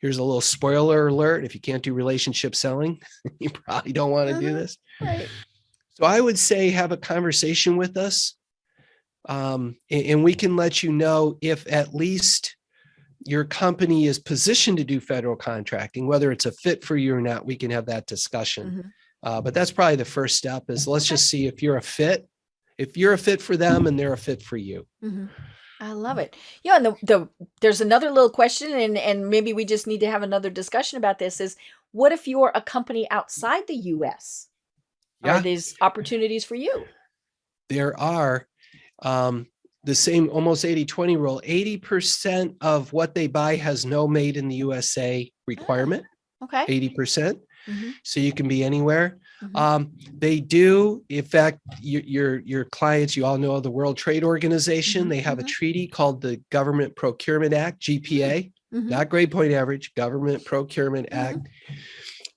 Here's a little spoiler alert. If you can't do relationship selling, you probably don't want to do this. So I would say have a conversation with us. And we can let you know if at least your company is positioned to do federal contracting, whether it's a fit for you or not. We can have that discussion. But that's probably the first step is let's just see if you're a fit. If you're a fit for them and they're a fit for you. I love it. Yeah, and there's another little question, and maybe we just need to have another discussion about this, is what if you're a company outside the U.S.? Are these opportunities for you? There are. The same almost 80-20 rule. 80% of what they buy has no made in the USA requirement. 80%. So you can be anywhere. They do, in fact, your clients, you all know the World Trade Organization. They have a treaty called the Government Procurement Act, GPA, not grade point average, Government Procurement Act.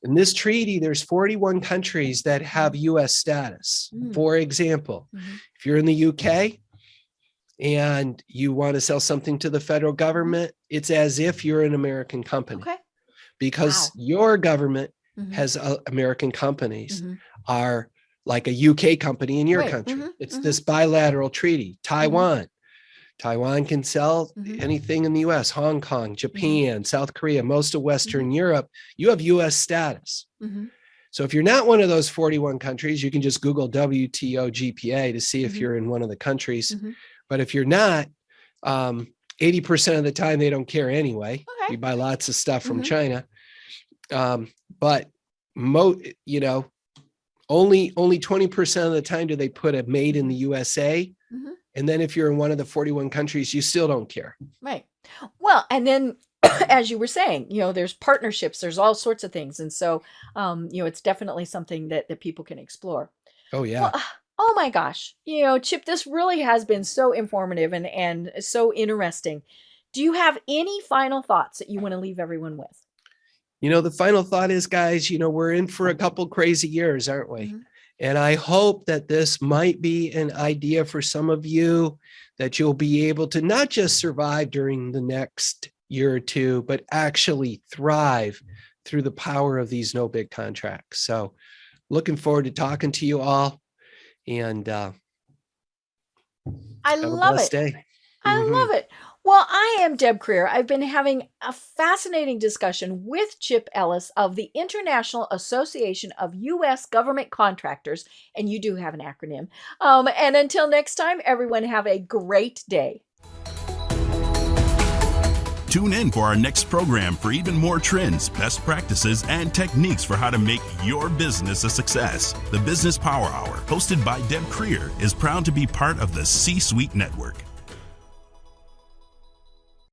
In this treaty, there's 41 countries that have US status. For example, if you're in the UK and you want to sell something to the federal government, it's as if you're an American company because your government has American companies, Mm-hmm. are like a UK company in your Right. country. Mm-hmm. It's Mm-hmm. this bilateral treaty. Taiwan. Taiwan can sell Mm-hmm. anything in the US, Hong Kong, Japan, South Korea, most of Western Europe. You have US status. Mm-hmm. So if you're not one of those 41 countries, you can just Google WTO GPA to see if you're in one of the countries. Mm-hmm. But if you're not, 80% of the time they don't care anyway. Okay. We buy lots of stuff from Mhm. China. But only 20% of the time do they put a made in the USA. Mhm. And then if you're in one of the 41 countries, you still don't care. Right. Well, and then as you were saying, there's partnerships, there's all sorts of things. And so, it's definitely something that people can explore. Oh, yeah. Well, oh my gosh. Chip, this really has been so informative and so interesting. Do you have any final thoughts that you want to leave everyone with? The final thought is, guys, we're in for a couple crazy years, aren't we? Mhm. And I hope that this might be an idea for some of you, that you'll be able to not just survive during the next year or two, but actually thrive through the power of these no bid contracts. So looking forward to talking to you all, and I have a love blessed it. day. I love it. Well, I am Deb Creer. I've been having a fascinating discussion with Chip Ellis of the International Association of U.S. Government Contractors, and you do have an acronym. And until next time, everyone have a great day. Tune in for our next program for even more trends, best practices, and techniques for how to make your business a success. The Business Power Hour, hosted by Deb Creer, is proud to be part of the C-Suite Network.